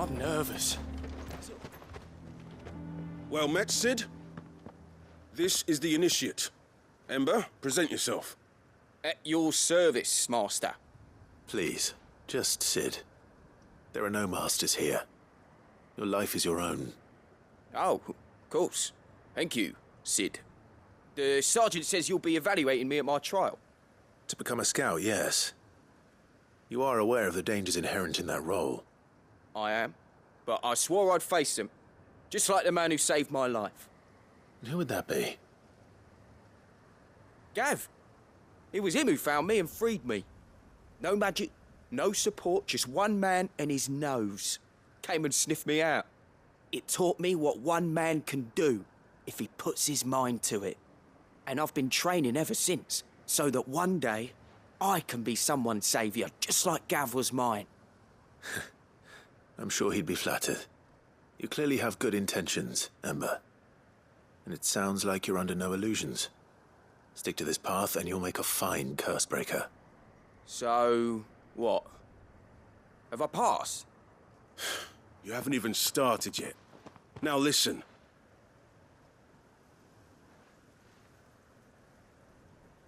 I'm nervous. Well met, Sid. This is the initiate. Ember, present yourself. At your service, Master. Please, just Sid. There are no masters here. Your life is your own. Oh, of course. Thank you, Sid. The sergeant says you'll be evaluating me at my trial. To become a scout, yes. You are aware of the dangers inherent in that role. I am. But I swore I'd face them. Just like the man who saved my life. And who would that be? Gav. It was him who found me and freed me. No magic, no support, just one man and his nose. Came and sniffed me out. It taught me what one man can do if he puts his mind to it. And I've been training ever since, so that one day I can be someone's saviour, just like Gav was mine. I'm sure he'd be flattered. You clearly have good intentions, Ember. And it sounds like you're under no illusions. Stick to this path and you'll make a fine cursebreaker. So, what? Have I passed? You haven't even started yet. Now listen.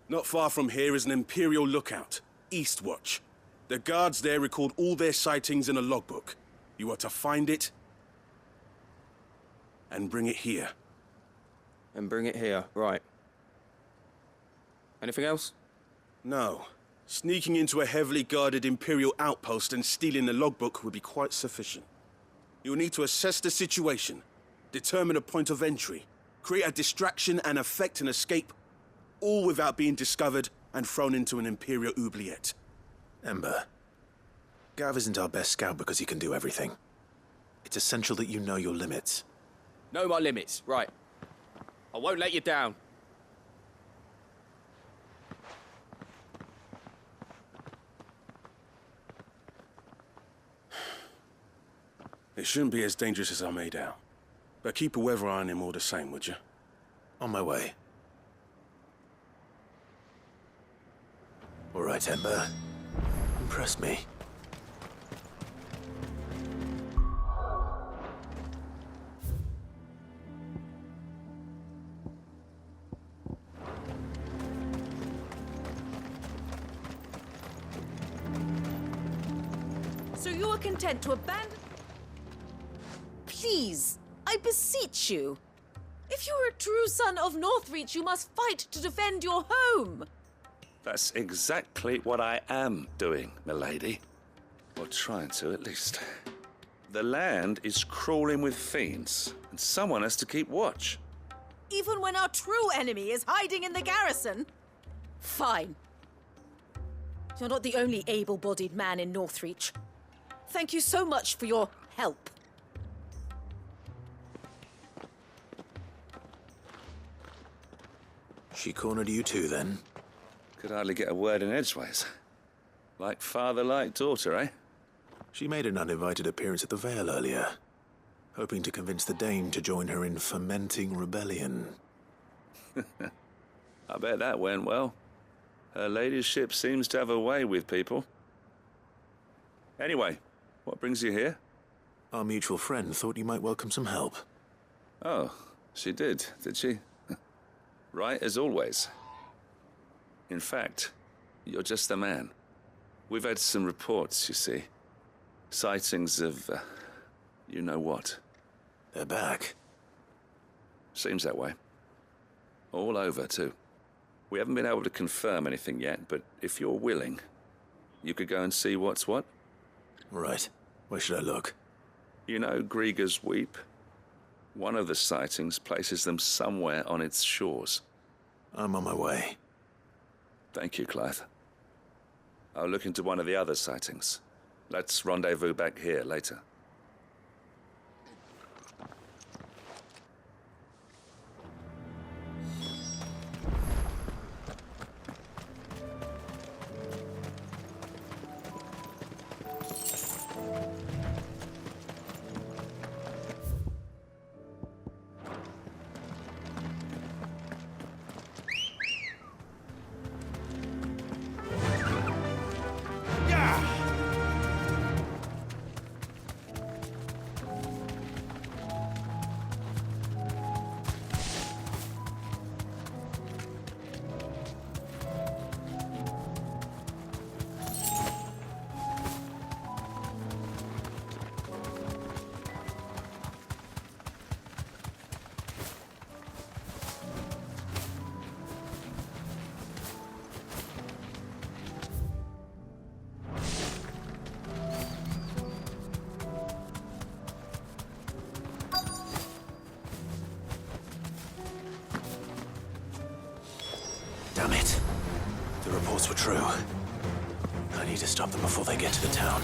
Not far from here is an Imperial lookout, Eastwatch. The guards there record all their sightings in a logbook. You are to find it and bring it here. And bring it here, right. Anything else? No. Sneaking into a heavily guarded Imperial outpost and stealing the logbook would be quite sufficient. You'll need to assess the situation, determine a point of entry, create a distraction and effect an escape, all without being discovered and thrown into an Imperial oubliette. Ember, Gav isn't our best scout because he can do everything. It's essential that you know your limits. Know my limits, right. I won't let you down. It shouldn't be as dangerous as I made out. But keep a weather eye on him all the same, would you? On my way. All right, Ember. Impress me. So you are content to abandon... Please, I beseech you. If you are a true son of Northreach, you must fight to defend your home. That's exactly what I am doing, milady. Or trying to, at least. The land is crawling with fiends, and someone has to keep watch. Even when our true enemy is hiding in the garrison? Fine. You're not the only able-bodied man in Northreach. Thank you so much for your help. She cornered you too, then? Could hardly get a word in edgeways. Like father, like daughter, eh? She made an uninvited appearance at the Vale earlier, hoping to convince the Dane to join her in fomenting rebellion. I bet that went well. Her ladyship seems to have a way with people. Anyway, what brings you here? Our mutual friend thought you might welcome some help. Oh, she did she? Right as always. In fact, you're just the man. We've had some reports, you see. Sightings of, you know what. They're back. Seems that way. All over, too. We haven't been able to confirm anything yet, but if you're willing, you could go and see what's what. Right. Where should I look? You know Grieger's Weep? One of the sightings places them somewhere on its shores. I'm on my way. Thank you, Clive. I'll look into one of the other sightings. Let's rendezvous back here later. The reports were true. I need to stop them before they get to the town.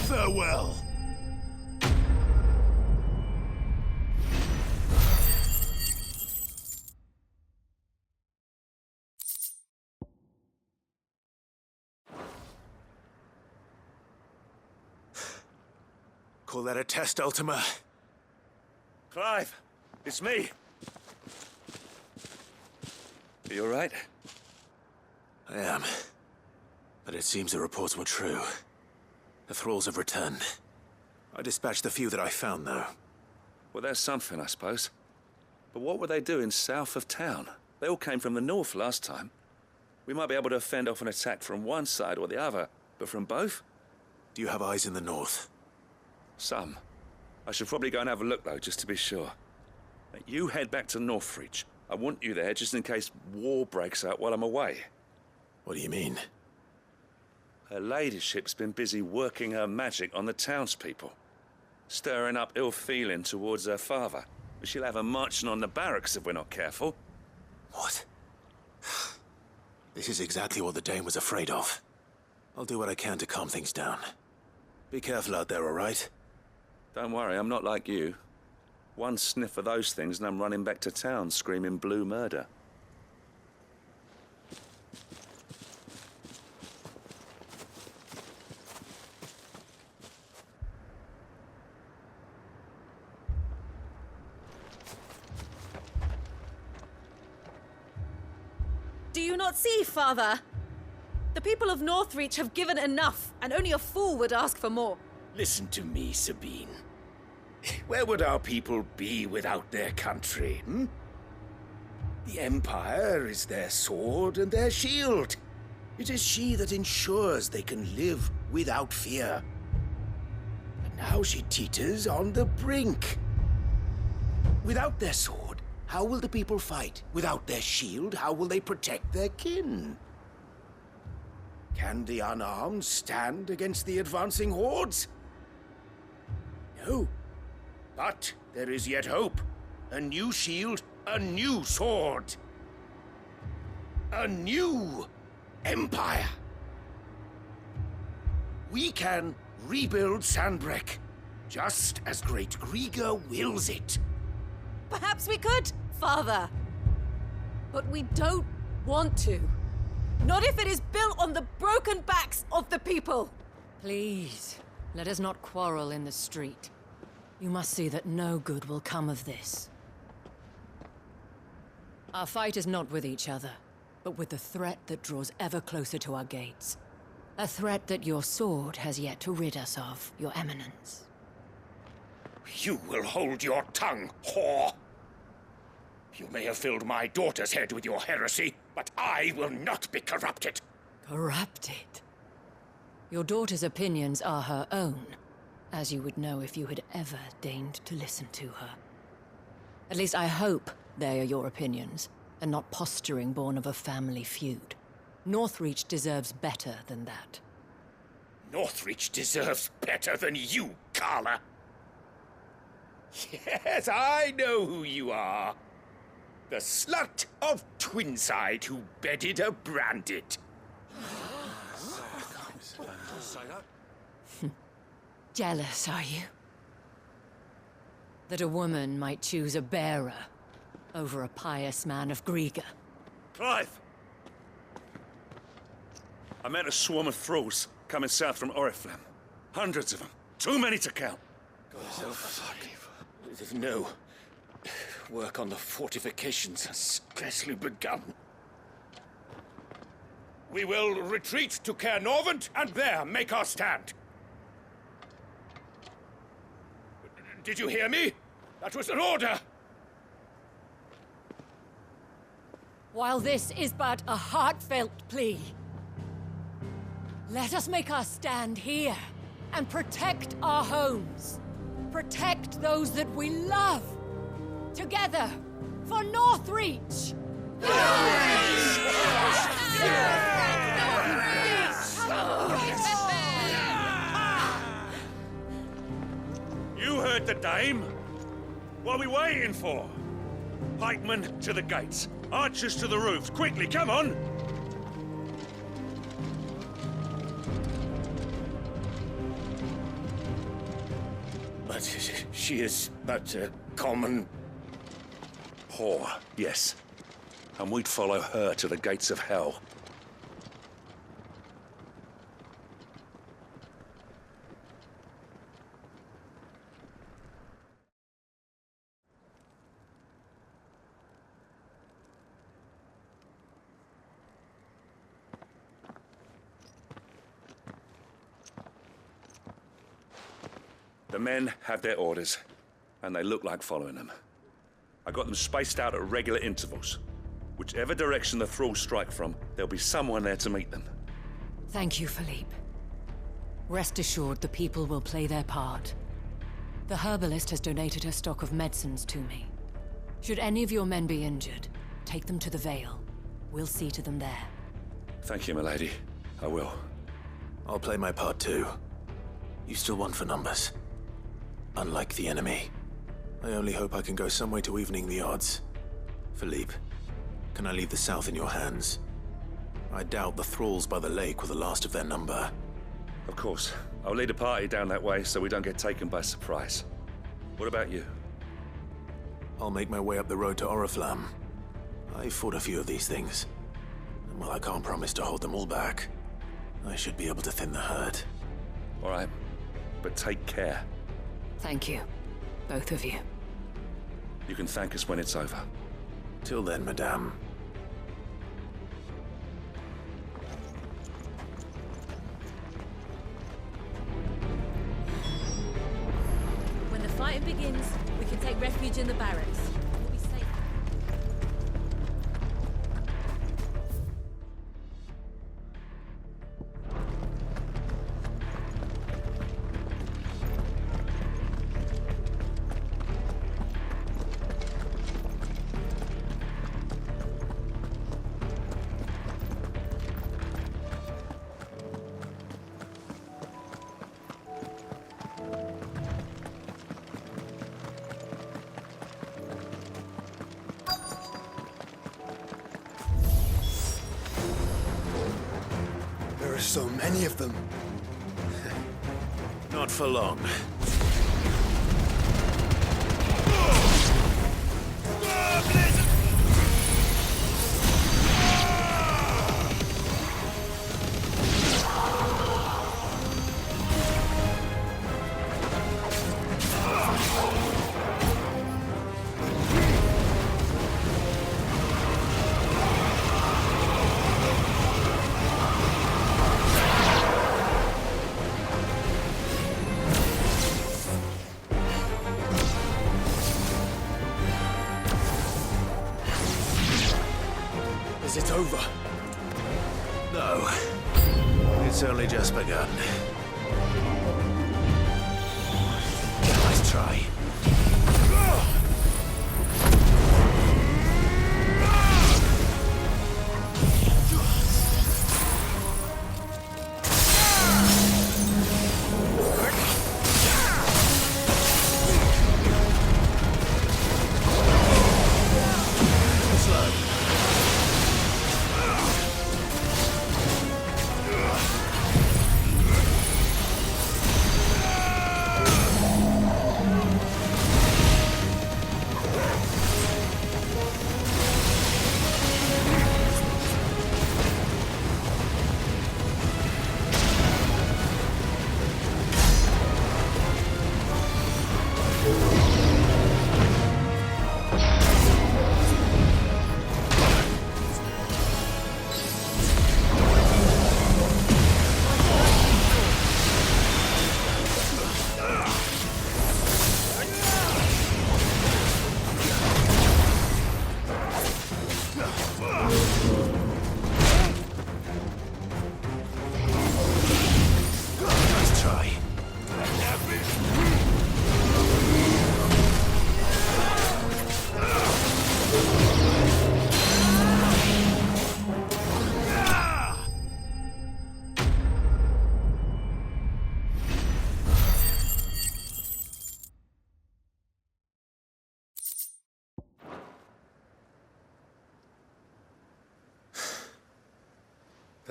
Farewell. Call that a test, Ultima? Clive, it's me. Are you all right? I am. But it seems the reports were true. The thralls have returned. I dispatched the few that I found, though. Well, that's something, I suppose. But what were they doing south of town? They all came from the north last time. We might be able to fend off an attack from one side or the other, but from both? Do you have eyes in the north? Some. I should probably go and have a look, though, just to be sure. You head back to Northreach. I want you there just in case war breaks out while I'm away. What do you mean? Her ladyship's been busy working her magic on the townspeople, stirring up ill feeling towards her father. She'll have her marching on the barracks if we're not careful. What? This is exactly what the Dane was afraid of. I'll do what I can to calm things down. Be careful out there, all right? Don't worry, I'm not like you. One sniff of those things and I'm running back to town screaming blue murder. Do you not see, Father? The people of Northreach have given enough, and only a fool would ask for more. Listen to me, Sabine. Where would our people be without their country, hmm? The Empire is their sword and their shield. It is she that ensures they can live without fear. But now she teeters on the brink. Without their sword, how will the people fight? Without their shield, how will they protect their kin? Can the unarmed stand against the advancing hordes? No. But there is yet hope. A new shield, a new sword. A new empire. We can rebuild Sandbreck, just as Great Grieger wills it. Perhaps we could, Father. But we don't want to. Not if it is built on the broken backs of the people. Please, let us not quarrel in the street. You must see that no good will come of this. Our fight is not with each other, but with the threat that draws ever closer to our gates. A threat that your sword has yet to rid us of, Your Eminence. You will hold your tongue, whore! You may have filled my daughter's head with your heresy, but I will not be corrupted. Corrupted? Your daughter's opinions are her own, as you would know if you had ever deigned to listen to her. At least I hope they are your opinions, and not posturing born of a family feud. Northreach deserves better than that. Northreach deserves better than you, Carla. Yes, I know who you are. The slut of Twinside who bedded a Branded. Jealous, are you? That a woman might choose a bearer over a pious man of Grieger. Clive! I met a swarm of thralls coming south from Oriflamme. Hundreds of them. Too many to count. Oh, fuck. There's no work on the fortifications has scarcely begun. We will retreat to Caernarvon and there make our stand. Did you hear me? That was an order! While this is but a heartfelt plea, let us make our stand here and protect our homes. Protect those that we love. Together, for Northreach! You heard the dame. What are we waiting for? Pikemen to the gates. Archers to the roofs. Quickly, come on! But she is but a common... Whore, yes. And we'd follow her to the gates of hell. The men have their orders, and they look like following them. I got them spaced out at regular intervals. Whichever direction the thralls strike from, there'll be someone there to meet them. Thank you, Philippe. Rest assured the people will play their part. The herbalist has donated her stock of medicines to me. Should any of your men be injured, take them to the Vale. We'll see to them there. Thank you, milady. I will. I'll play my part too. You still want for numbers. Unlike the enemy. I only hope I can go some way to evening the odds. Philippe, can I leave the south in your hands? I doubt the thralls by the lake were the last of their number. Of course. I'll lead a party down that way so we don't get taken by surprise. What about you? I'll make my way up the road to Oriflamme. I fought a few of these things. And while I can't promise to hold them all back, I should be able to thin the herd. All right. But take care. Thank you, both of you. You can thank us when it's over. Till then, madame. When the fighting begins, we can take refuge in the barracks. We'll be safe. There are so many of them. Not for long. Is it over? No. It's only just begun. Nice try.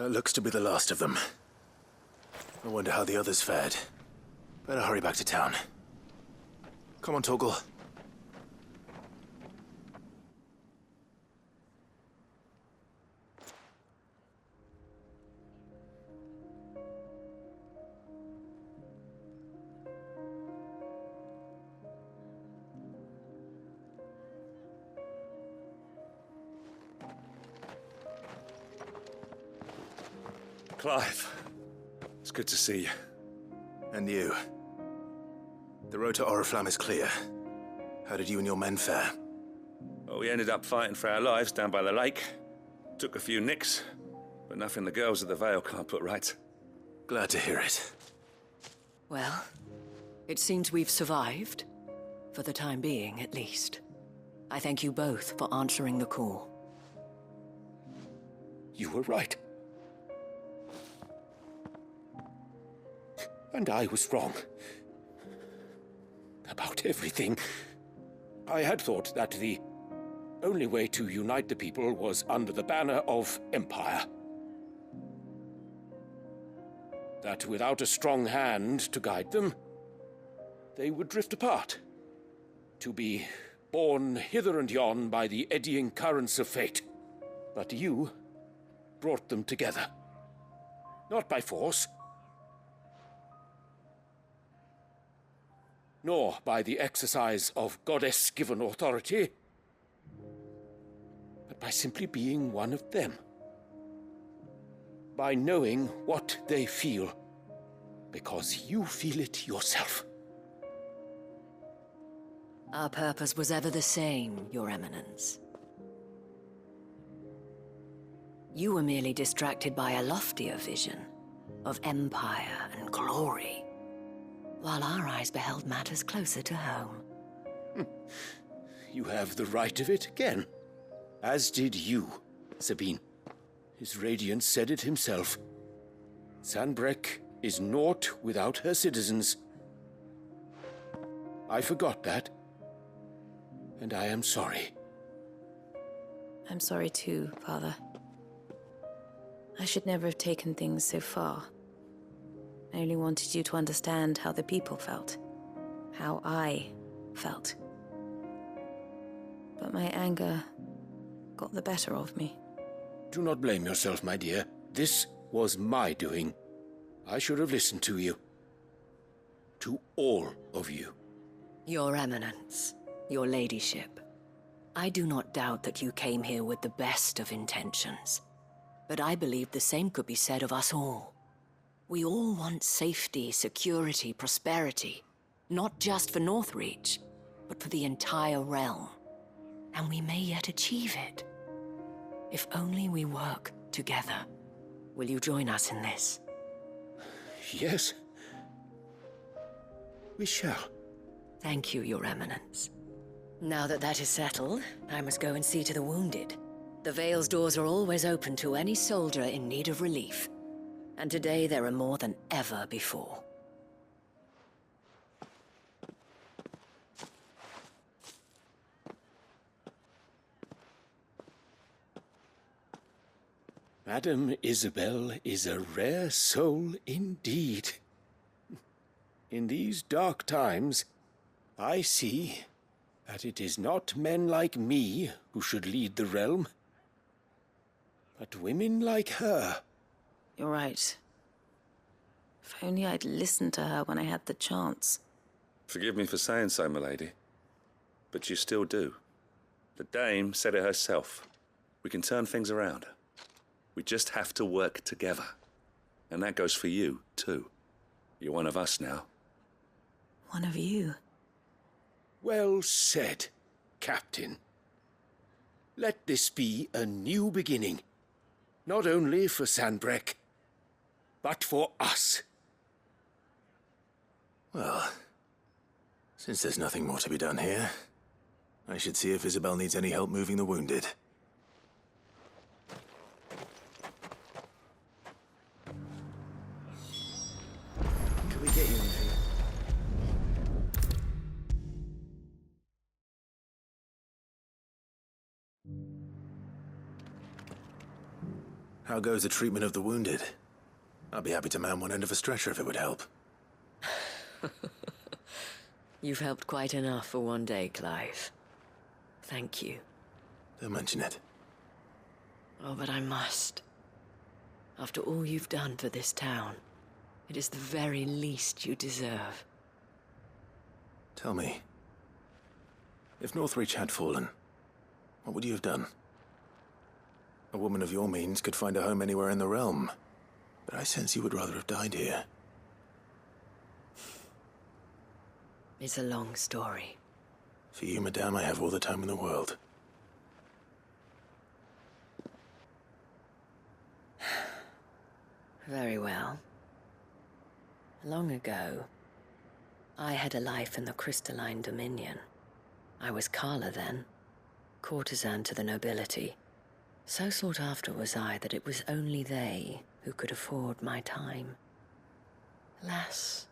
That looks to be the last of them. I wonder how the others fared. Better hurry back to town. Come on, Torgal. Clive, it's good to see you. And you. The road to Oriflamme is clear. How did you and your men fare? Well, we ended up fighting for our lives down by the lake. Took a few nicks, but nothing the girls at the Vale can't put right. Glad to hear it. Well, it seems we've survived. For the time being, at least. I thank you both for answering the call. You were right. And I was wrong. About everything. I had thought that the only way to unite the people was under the banner of Empire. That without a strong hand to guide them, they would drift apart. To be borne hither and yon by the eddying currents of fate. But you brought them together. Not by force, nor by the exercise of goddess-given authority, but by simply being one of them. By knowing what they feel, because you feel it yourself. Our purpose was ever the same, Your Eminence. You were merely distracted by a loftier vision of empire and glory, while our eyes beheld matters closer to home. You have the right of it again. As did you, Sabine. His Radiance said it himself. Sanbreque is naught without her citizens. I forgot that, and I am sorry. I'm sorry too, Father. I should never have taken things so far. I only wanted you to understand how the people felt. How I felt. But my anger got the better of me. Do not blame yourself, my dear. This was my doing. I should have listened to you. To all of you. Your Eminence, your Ladyship, I do not doubt that you came here with the best of intentions. But I believe the same could be said of us all. We all want safety, security, prosperity. Not just for Northreach, but for the entire realm. And we may yet achieve it. If only we work together. Will you join us in this? Yes. We shall. Thank you, Your Eminence. Now that that is settled, I must go and see to the wounded. The Vale's doors are always open to any soldier in need of relief. And today there are more than ever before. Madame Isabel is a rare soul indeed. In these dark times, I see that it is not men like me who should lead the realm, but women like her. You're right. If only I'd listened to her when I had the chance. Forgive me for saying so, milady, but you still do. The Dame said it herself. We can turn things around. We just have to work together. And that goes for you, too. You're one of us now. One of you? Well said, Captain. Let this be a new beginning. Not only for Sanbreque, but for us. Well, since there's nothing more to be done here, I should see if Isabel needs any help moving the wounded. Can we get you anything? How goes the treatment of the wounded? I'd be happy to man one end of a stretcher if it would help. You've helped quite enough for one day, Clive. Thank you. Don't mention it. Oh, but I must. After all you've done for this town, it is the very least you deserve. Tell me, if Northreach had fallen, what would you have done? A woman of your means could find a home anywhere in the realm, but I sense you would rather have died here. It's a long story. For you, madame, I have all the time in the world. Very well. Long ago, I had a life in the Crystalline Dominion. I was Carla then, courtesan to the nobility. So sought after was I that it was only they who could afford my time. Alas,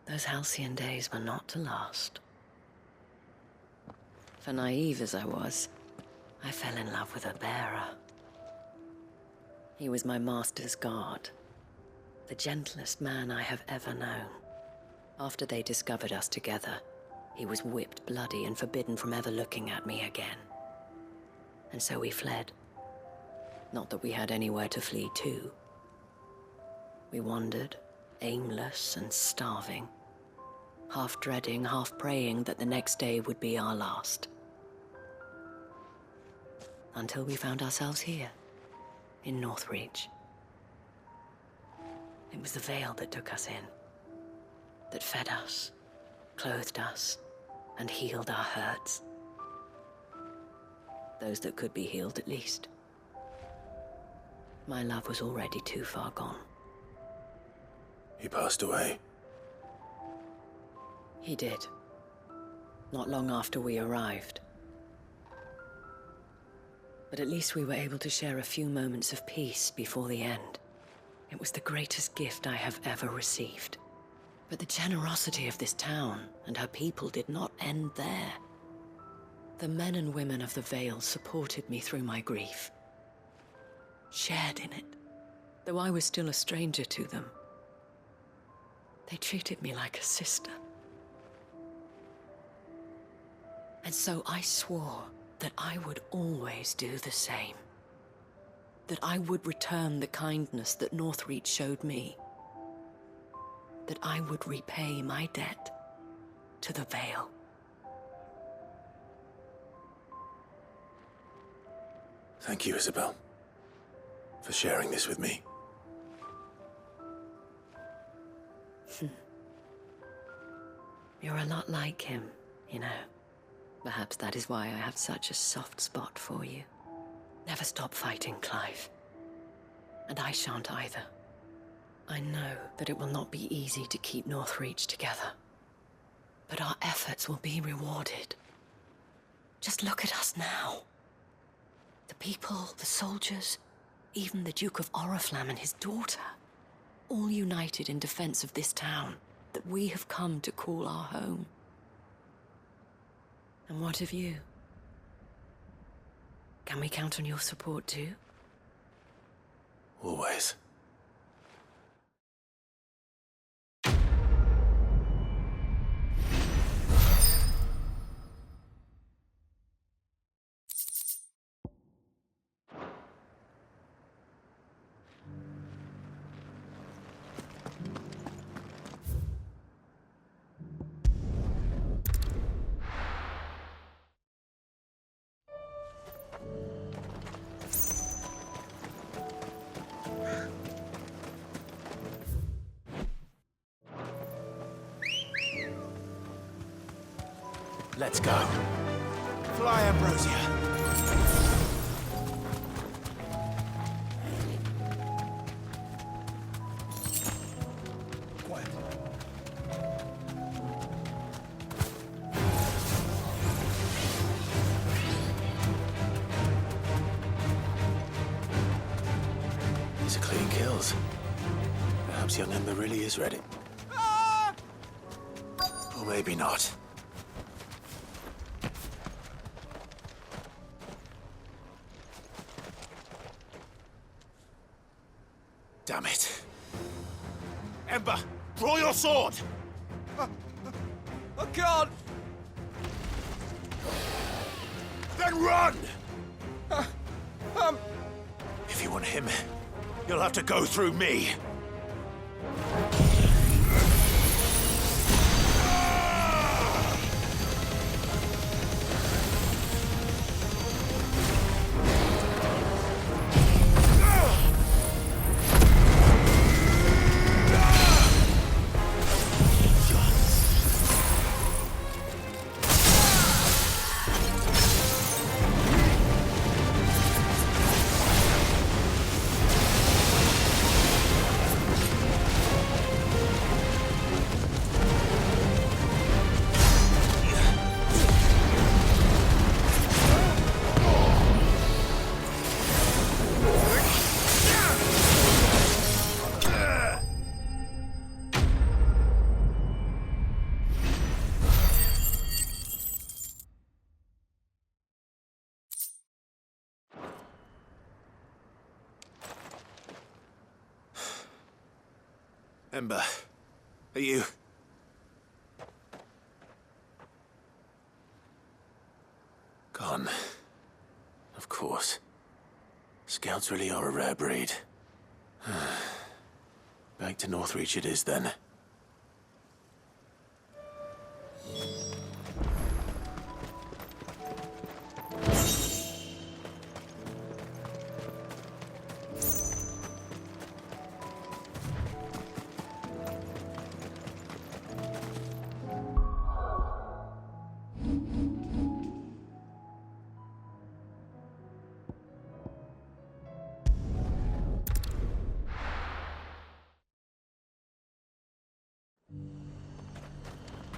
those halcyon days were not to last. For naive as I was, I fell in love with a bearer. He was my master's guard, the gentlest man I have ever known. After they discovered us together, he was whipped bloody and forbidden from ever looking at me again. And so we fled. Not that we had anywhere to flee to. We wandered, aimless and starving, half dreading, half praying that the next day would be our last. Until we found ourselves here, in Northreach. It was the Veil that took us in, that fed us, clothed us, and healed our hurts. Those that could be healed, at least. My love was already too far gone. He passed away. He did. Not long after we arrived. But at least we were able to share a few moments of peace before the end. It was the greatest gift I have ever received. But the generosity of this town and her people did not end there. The men and women of the Vale supported me through my grief. Shared in it, though I was still a stranger to them. They treated me like a sister. And so I swore that I would always do the same. That I would return the kindness that Northreach showed me. That I would repay my debt to the Vale. Thank you, Isabel, for sharing this with me. You're a lot like him, you know. Perhaps that is why I have such a soft spot for you. Never stop fighting, Clive. And I shan't either. I know that it will not be easy to keep Northreach together. But our efforts will be rewarded. Just look at us now. The people, the soldiers, even the Duke of Oriflamme and his daughter, all united in defense of this town that we have come to call our home. And what of you? Can we count on your support too? Always. Let's go. Fly, Ambrosia. Quiet. These are clean kills. Perhaps young Ember really is ready. Or maybe not. Damn it. Ember, draw your sword! I can't! Then run! If you want him, you'll have to go through me. Ember, are you... Gone. Of course. Scouts really are a rare breed. Back to Northreach it is, then.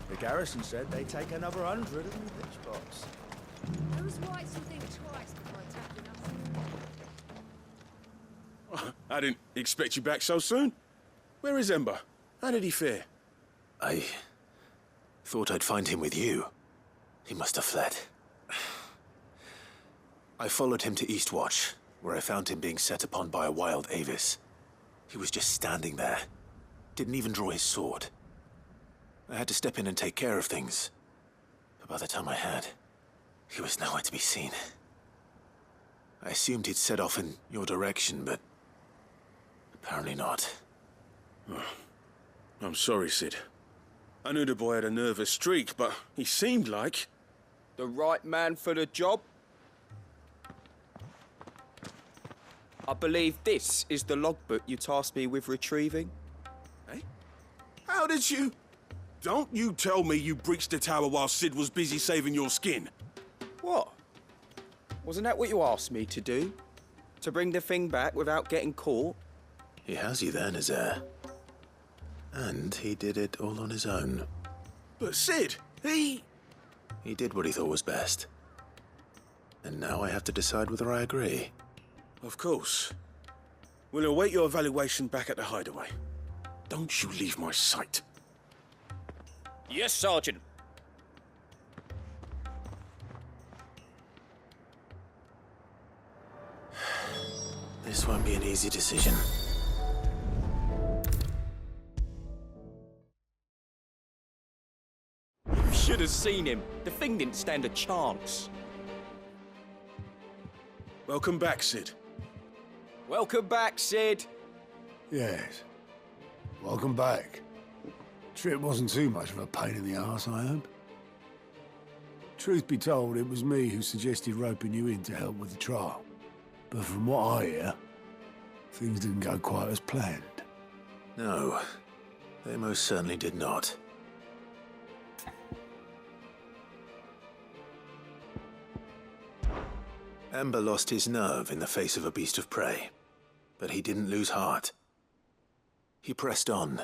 The garrison said they'd take another 100 in the pitch box. Those whites will think twice before attacking us. I didn't expect you back so soon. Where is Ember? How did he fare? I thought I'd find him with you. He must have fled. I followed him to Eastwatch, where I found him being set upon by a wild Avis. He was just standing there. Didn't even draw his sword. I had to step in and take care of things. But by the time I had, he was nowhere to be seen. I assumed he'd set off in your direction, but apparently not. Oh, I'm sorry, Sid. I knew the boy had a nervous streak, but he seemed like... The right man for the job? I believe this is the logbook you tasked me with retrieving. Eh? How did you... Don't you tell me you breached the tower while Sid was busy saving your skin. What? Wasn't that what you asked me to do? To bring the thing back without getting caught? He has you then, his heir. And he did it all on his own. But Sid, he did what he thought was best. And now I have to decide whether I agree. Of course. We'll await your evaluation back at the hideaway. Don't you leave my sight. Yes, Sergeant. This won't be an easy decision. You should have seen him. The thing didn't stand a chance. Welcome back, Sid. Welcome back, Sid. Yes. Welcome back. Trip wasn't too much of a pain in the arse, I hope. Truth be told, it was me who suggested roping you in to help with the trial. But from what I hear, things didn't go quite as planned. No, they most certainly did not. Ember lost his nerve in the face of a beast of prey, but he didn't lose heart. He pressed on,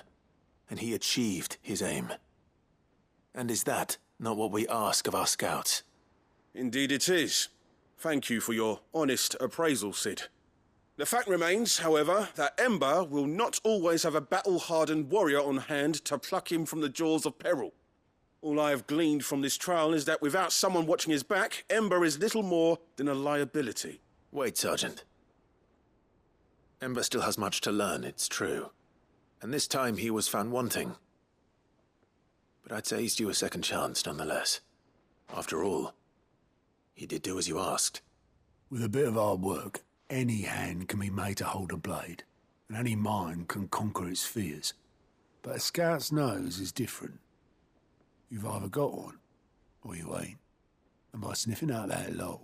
and he achieved his aim. And is that not what we ask of our scouts? Indeed it is. Thank you for your honest appraisal, Sid. The fact remains, however, that Ember will not always have a battle-hardened warrior on hand to pluck him from the jaws of peril. All I have gleaned from this trial is that without someone watching his back, Ember is little more than a liability. Wait, Sergeant. Ember still has much to learn, it's true. And this time he was found wanting. But I'd say he's due a second chance, nonetheless. After all, he did do as you asked. With a bit of hard work, any hand can be made to hold a blade, and any mind can conquer its fears. But a scout's nose is different. You've either got one, or you ain't. And by sniffing out that log,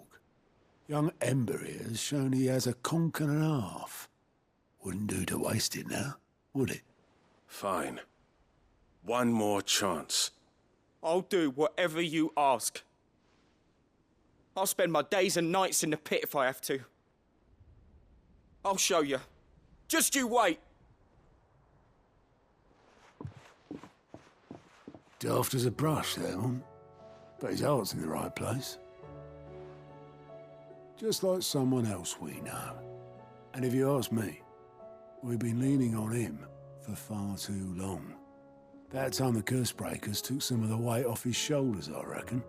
young Ember here has shown he has a conch and a half. Wouldn't do to waste it now, would it? Fine. One more chance. I'll do whatever you ask. I'll spend my days and nights in the pit if I have to. I'll show you. Just you wait. Daft as a brush, that one. But his heart's in the right place. Just like someone else we know. And if you ask me, we've been leaning on him for far too long. That time the curse breakers took some of the weight off his shoulders, I reckon.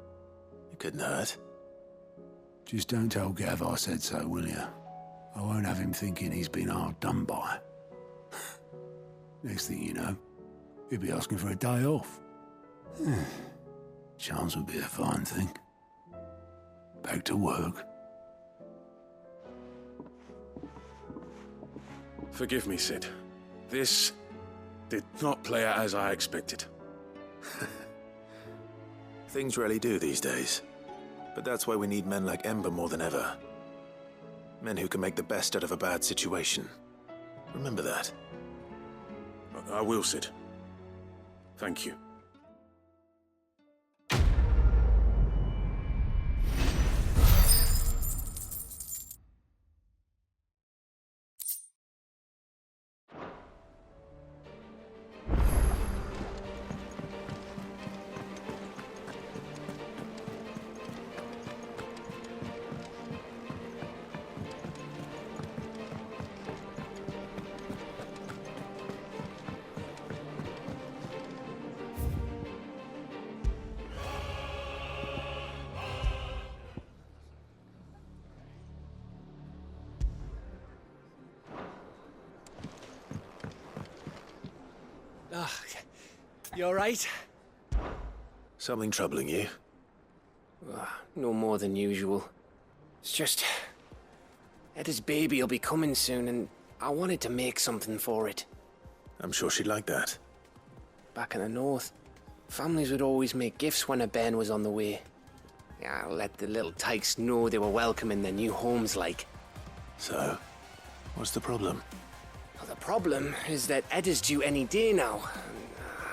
It couldn't hurt. Just don't tell Gav I said so, will you? I won't have him thinking he's been hard done by. Next thing you know, he'll be asking for a day off. Chance would be a fine thing. Back to work. Forgive me, Sid. This did not play out as I expected. Things rarely do these days. But that's why we need men like Ember more than ever. Men who can make the best out of a bad situation. Remember that. I will, Sid. Thank you. You all right? Something troubling you? No more than usual. It's just... Eda's baby will be coming soon, and I wanted to make something for it. I'm sure she'd like that. Back in the north, families would always make gifts when a bairn was on the way. Yeah, let the little tykes know they were welcome in their new homes, like. So, what's the problem? Well, the problem is that Eda's due any day now.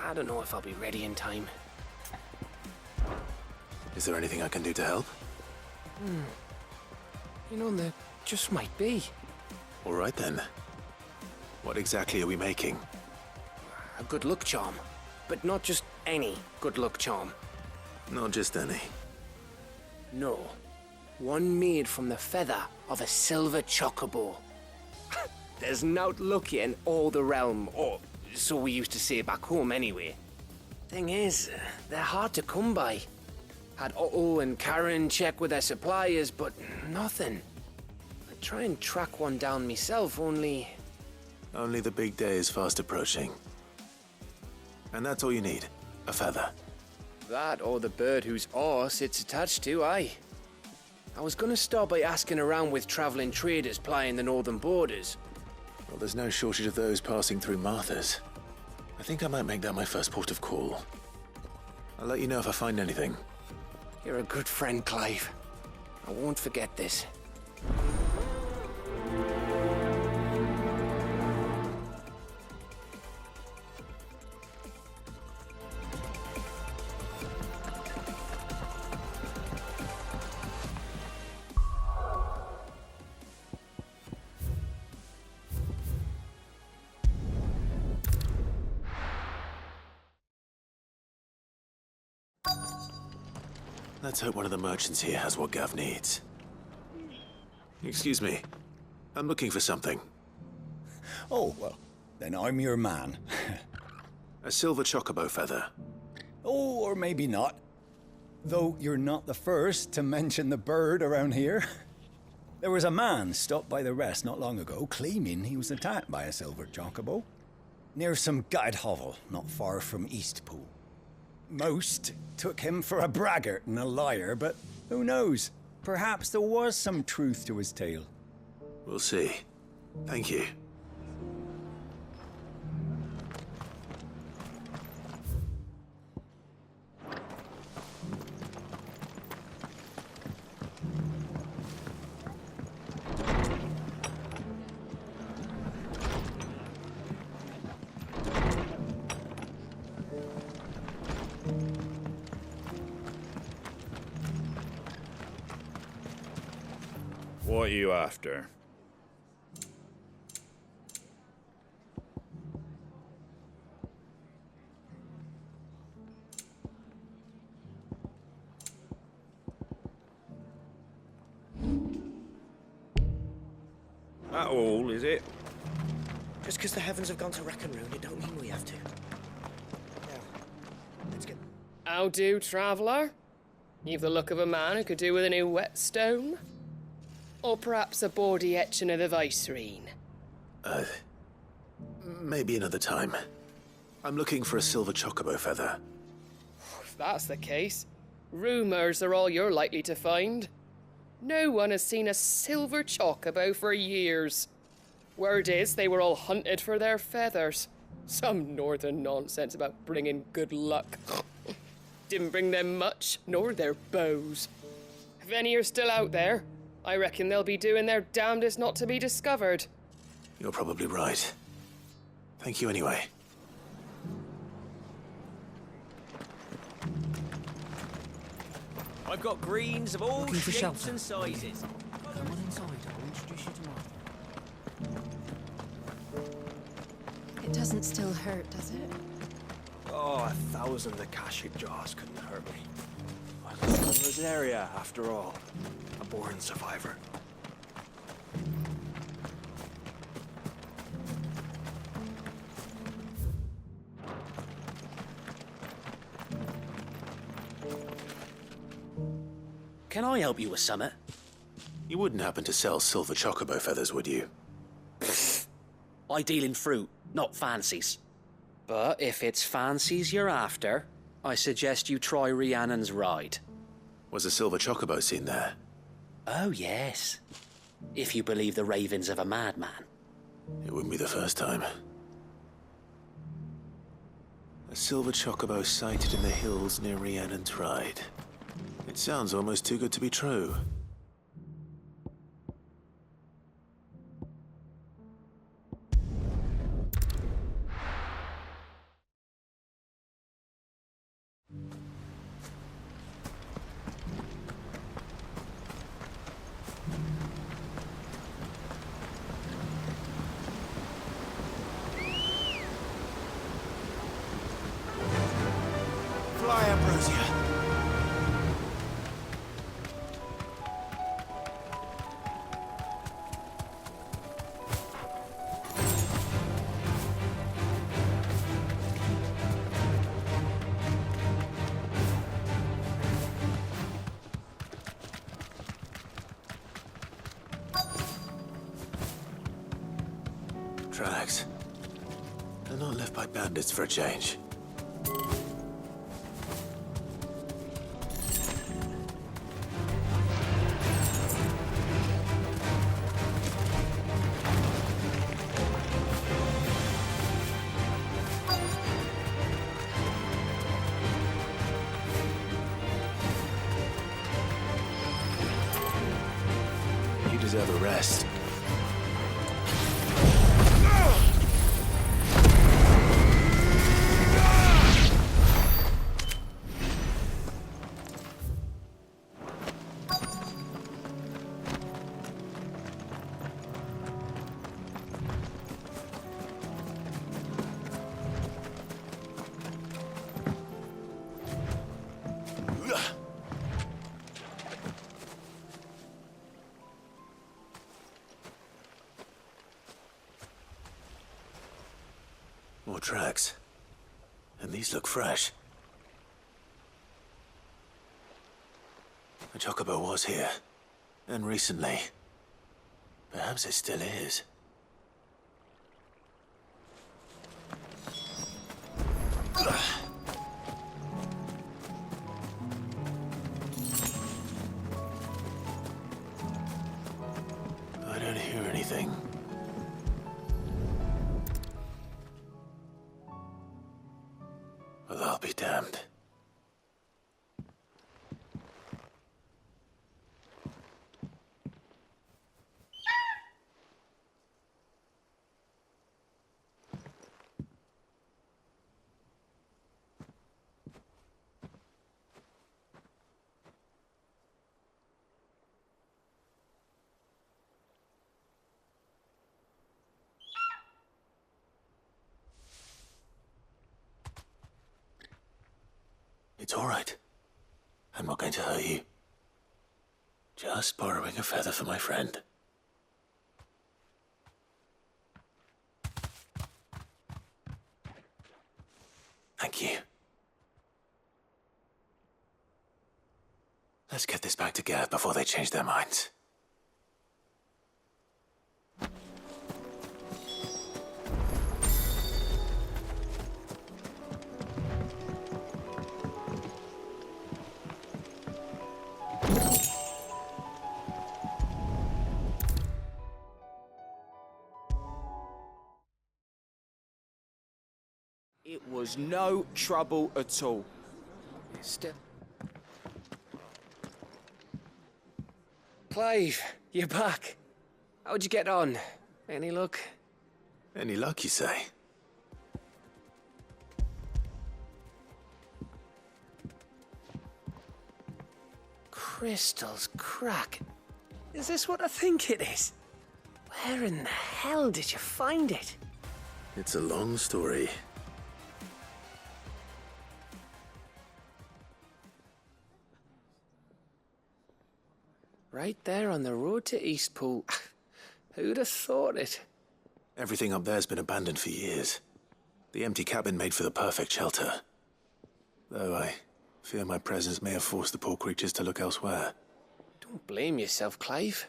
I don't know if I'll be ready in time. Is there anything I can do to help? You know, there just might be. All right then. What exactly are we making? A good luck charm. But not just any good luck charm. Not just any. No. One made from the feather of a silver chocobo. There's naught luckier in all the realm, or so we used to say back home anyway. Thing is, they're hard to come by. Had Otto and Karen check with their suppliers, but nothing. I'd try and track one down myself, only... Only the big day is fast approaching. And that's all you need, a feather. That or the bird whose horse it's attached to, aye. I was gonna start by asking around with traveling traders plying the northern borders. Well, there's no shortage of those passing through Martha's. I think I might make that my first port of call. I'll let you know if I find anything. You're a good friend, Clive. I won't forget this. Let's hope one of the merchants here has what Gav needs. Excuse me. I'm looking for something. Oh, well, then I'm your man. A silver chocobo feather. Oh, or maybe not. Though you're not the first to mention the bird around here. There was a man stopped by the rest not long ago claiming he was attacked by a silver chocobo near some gutted hovel not far from Eastpool. Most took him for a braggart and a liar, but who knows? Perhaps there was some truth to his tale. We'll see. Thank you. What are you after? That all, is it? Just because the heavens have gone to rack and ruin, it don't mean we have to. Now, let's get... How do, traveller? You've the look of a man who could do with a new whetstone. Or perhaps a bawdy etching of the Vicerine. Maybe another time. I'm looking for a silver chocobo feather. If that's the case, rumours are all you're likely to find. No one has seen a silver chocobo for years. Word is they were all hunted for their feathers. Some northern nonsense about bringing good luck. Didn't bring them much, nor their bows. If any are still out there, I reckon they'll be doing their damnedest not to be discovered. You're probably right. Thank you anyway. I've got greens of all Looking for shapes shelter. and sizes. Come on inside, I'll introduce you to Martha. It doesn't still hurt, does it? Oh, 1,000 Akashic jars couldn't hurt me. I was from Rosaria, after all. A born survivor. Can I help you with summit? You wouldn't happen to sell silver chocobo feathers, would you? I deal in fruit, not fancies. But if it's fancies you're after, I suggest you try Rhiannon's ride. Was a silver chocobo seen there? Oh, yes. If you believe the ravings of a madman. It wouldn't be the first time. A silver chocobo sighted in the hills near Rhiannon's Ride. It sounds almost too good to be true. Fly, Ambrosia. Tracks. They're not left by bandits for a change. You deserve a rest. More tracks. And these look fresh. The chocobo was here. And recently. Perhaps it still is. I don't hear anything. Well, I'll be damned. It's all right. I'm not going to hurt you. Just borrowing a feather for my friend. Thank you. Let's get this back to Gav before they change their minds. It was no trouble at all. Clive, you're back. How'd you get on? Any luck? Any luck, you say? Crystal's crack. Is this what I think it is? Where in the hell did you find it? It's a long story. Right there on the road to Eastpool. Who'd have thought it? Everything up there's been abandoned for years. The empty cabin made for the perfect shelter. Though I fear my presence may have forced the poor creatures to look elsewhere. Don't blame yourself, Clive.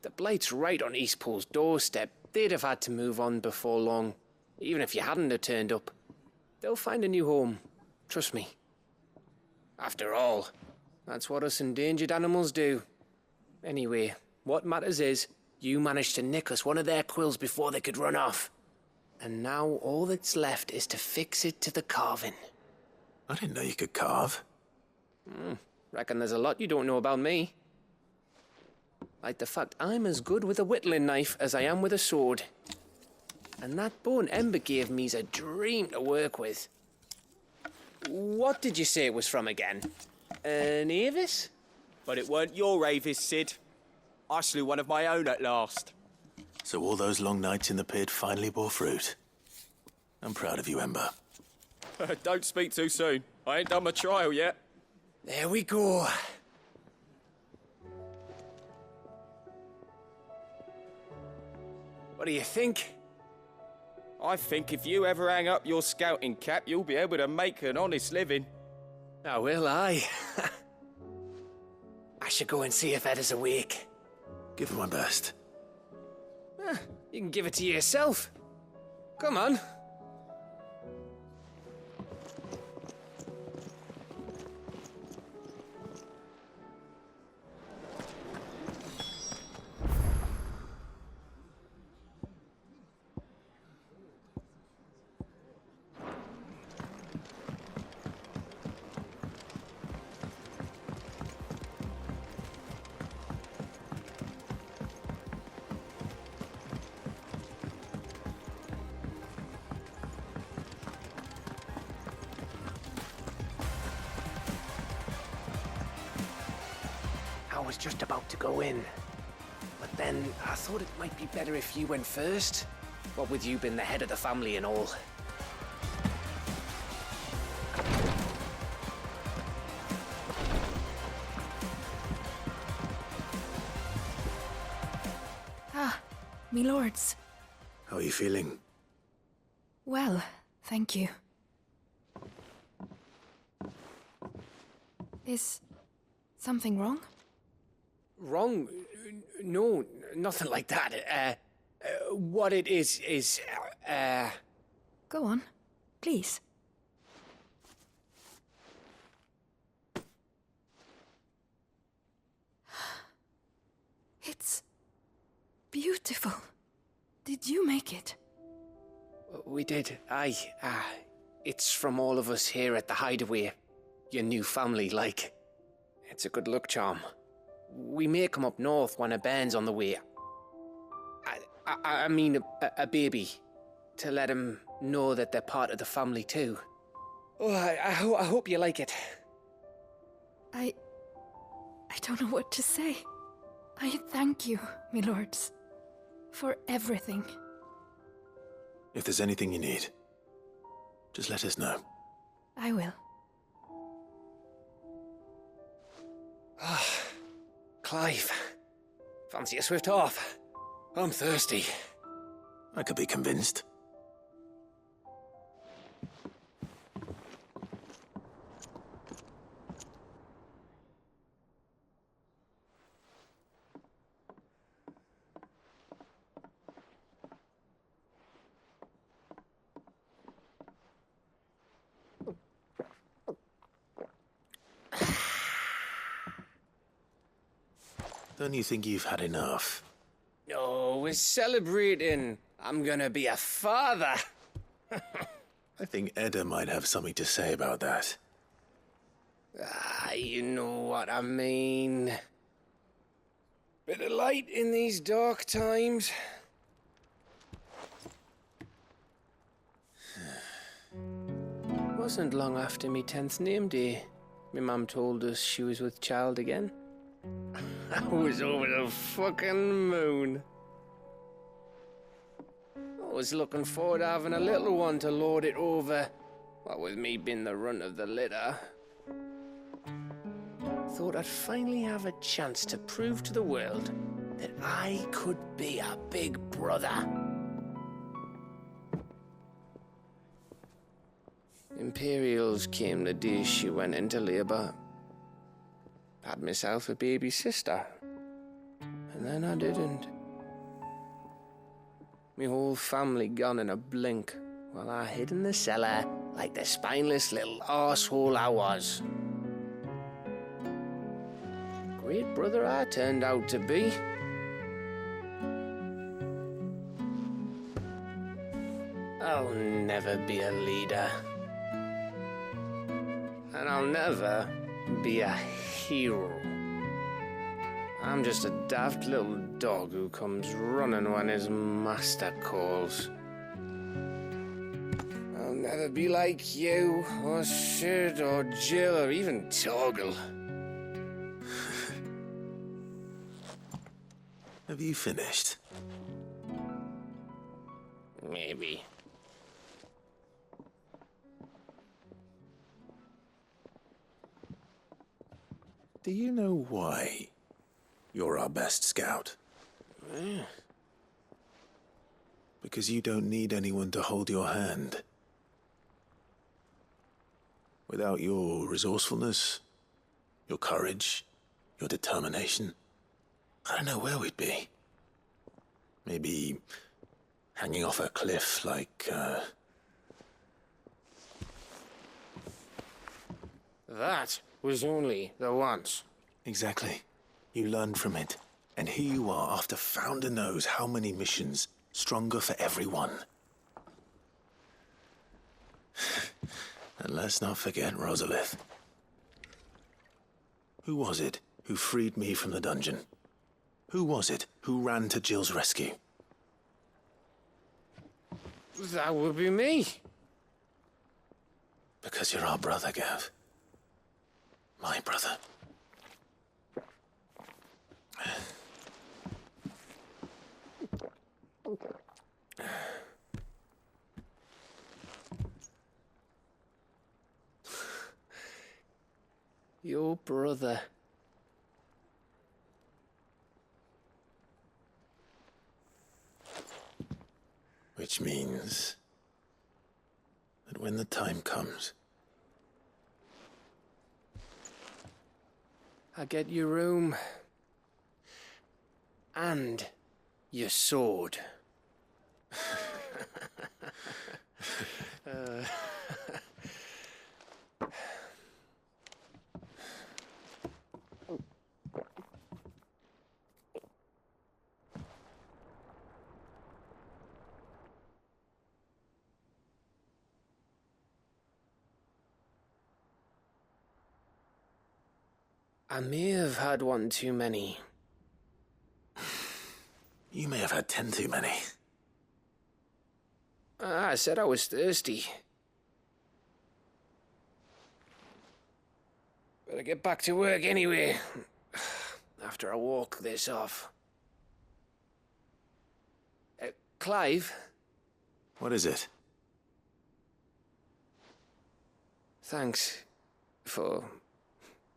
The Blight's right on Eastpool's doorstep. They'd have had to move on before long, even if you hadn't have turned up. They'll find a new home. Trust me. After all, that's what us endangered animals do. Anyway, what matters is, you managed to nick us one of their quills before they could run off. And now all that's left is to fix it to the carving. I didn't know you could carve. Reckon there's a lot you don't know about me. Like the fact I'm as good with a whittling knife as I am with a sword. And that bone Ember gave me's a dream to work with. What did you say it was from again? An Avis? But it weren't your Avis, Sid. I slew one of my own at last. So all those long nights in the pit finally bore fruit. I'm proud of you, Ember. Don't speak too soon. I ain't done my trial yet. There we go. What do you think? I think if you ever hang up your scouting cap, you'll be able to make an honest living. Oh, will I? I should go and see if Ed is awake. Give it my best. You can give it to yourself. Come on. I was just about to go in. But then I thought it might be better if you went first. What with you being the head of the family and all. Ah, me lords. How are you feeling? Well, thank you. Is something wrong? Wrong? No, nothing like that. What it is, Go on, please. It's beautiful. Did you make it? We did, aye. It's from all of us here at the Hideaway. Your new family, like. It's a good luck charm. We may come up north when a band's on the way. I mean a baby. To let him know that they're part of the family too. Oh, I hope you like it. I don't know what to say. I thank you, milords, for everything. If there's anything you need, just let us know. I will. Clive, fancy a swift off? I'm thirsty. I could be convinced. Don't you think you've had enough? No, we're celebrating. I'm gonna be a father. I think Edda might have something to say about that. You know what I mean. Bit of light in these dark times. Wasn't long after me 10th name day. My mum told us she was with child again. I was over the fucking moon. I was looking forward to having a little one to lord it over. What with me being the runt of the litter. Thought I'd finally have a chance to prove to the world that I could be a big brother. Imperials came the day she went into labour. Had myself a baby sister. And then I didn't. Me whole family gone in a blink, while I hid in the cellar like the spineless little arsehole I was. Great brother I turned out to be. I'll never be a leader. And I'll never be a hero. I'm just a daft little dog who comes running when his master calls. I'll never be like you, or Sid, or Jill, or even Torgal. Have you finished? Maybe. Do you know why you're our best scout? Yeah. Because you don't need anyone to hold your hand. Without your resourcefulness, your courage, your determination, I don't know where we'd be. Maybe hanging off a cliff like, That was only the once. Exactly. You learned from it. And here you are, after Founder knows how many missions, stronger for everyone. And let's not forget Rosalith. Who was it who freed me from the dungeon? Who was it who ran to Jill's rescue? That would be me. Because you're our brother, Gav. My brother. Your brother. Which means that when the time comes, I get your room. And Your sword. I may have had one too many. You may have had 10 too many. I said I was thirsty. Better get back to work anyway, after I walk this off. Clive? What is it? Thanks for,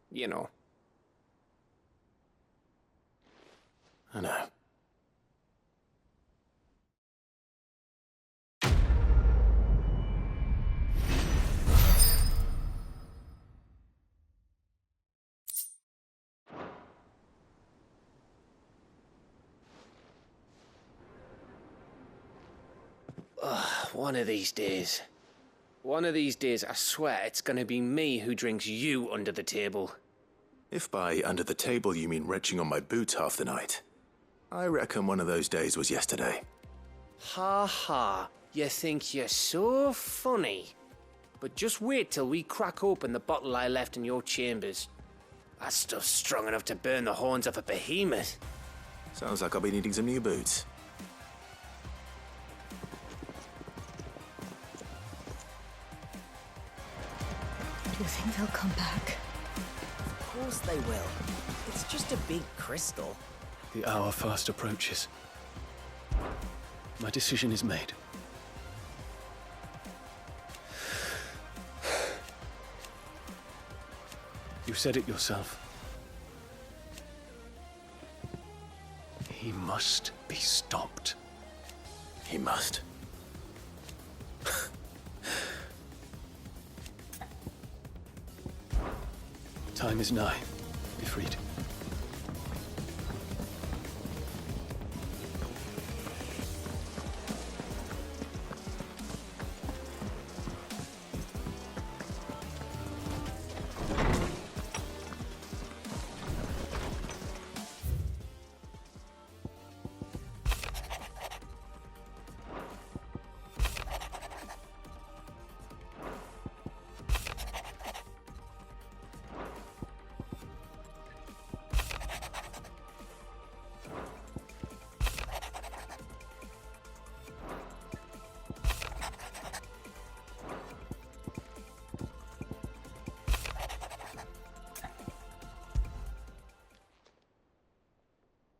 you know. I know. One of these days. One of these days, I swear it's gonna be me who drinks you under the table. If by under the table you mean retching on my boots half the night, I reckon one of those days was yesterday. Ha ha, you think you're so funny. But just wait till we crack open the bottle I left in your chambers. That stuff's strong enough to burn the horns off a behemoth. Sounds like I'll be needing some new boots. Do you think they'll come back? Of course they will. It's just a big crystal. The hour fast approaches. My decision is made. You said it yourself. He must be stopped. He must. Time is nigh. Be freed.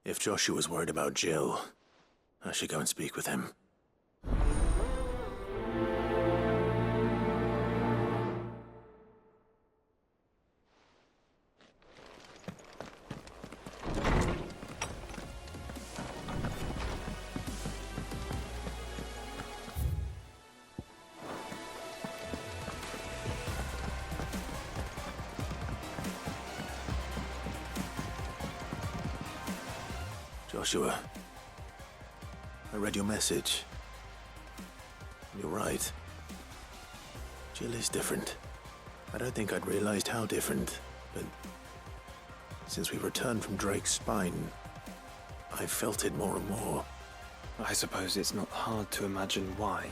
If Joshua's worried about Jill, I should go and speak with him. Joshua, I read your message. You're right. Jill is different. I don't think I'd realized how different, but since we returned from Drake's spine, I've felt it more and more. I suppose it's not hard to imagine why.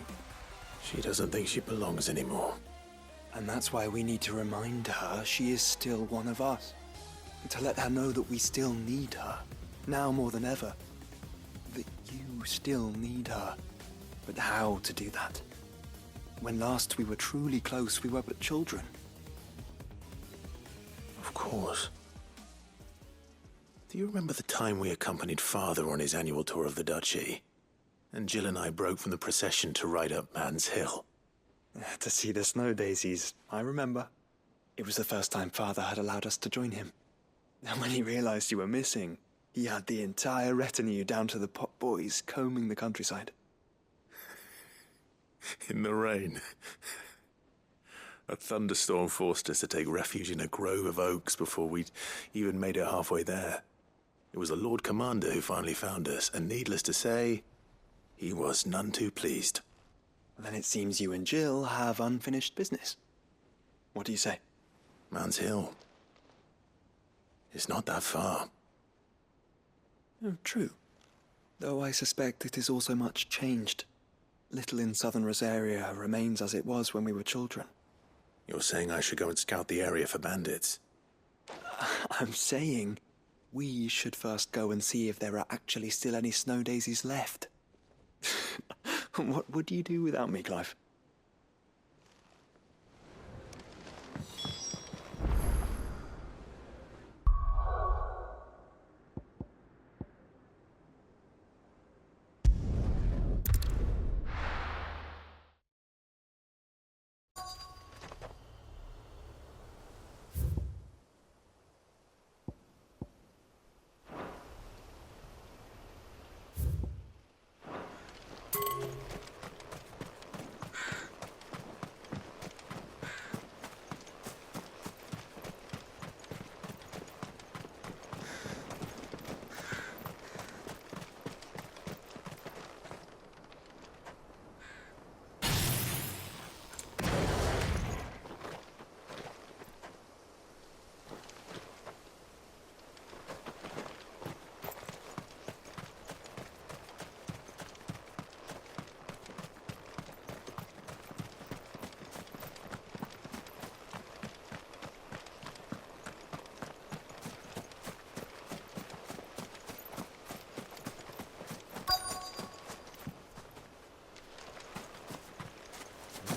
She doesn't think she belongs anymore. And that's why we need to remind her she is still one of us. To let her know that we still need her. Now more than ever. That you still need her. But how to do that? When last we were truly close, we were but children. Of course. Do you remember the time we accompanied Father on his annual tour of the Duchy? And Jill and I broke from the procession to ride up Man's Hill. To see the snow daisies, I remember. It was the first time Father had allowed us to join him. And when he realized you were missing, he had the entire retinue down to the pot boys combing the countryside. In the rain. A thunderstorm forced us to take refuge in a grove of oaks before we'd even made it halfway there. It was the Lord Commander who finally found us, and needless to say, he was none too pleased. Then it seems you and Jill have unfinished business. What do you say? Man's Hill. It's not that far. Oh, true. Though I suspect it is also much changed. Little in southern Rosaria remains as it was when we were children. You're saying I should go and scout the area for bandits? I'm saying we should first go and see if there are actually still any snow daisies left. What would you do without me, Clive?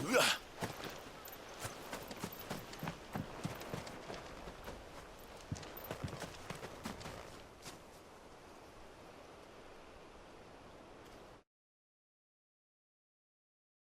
Ugh.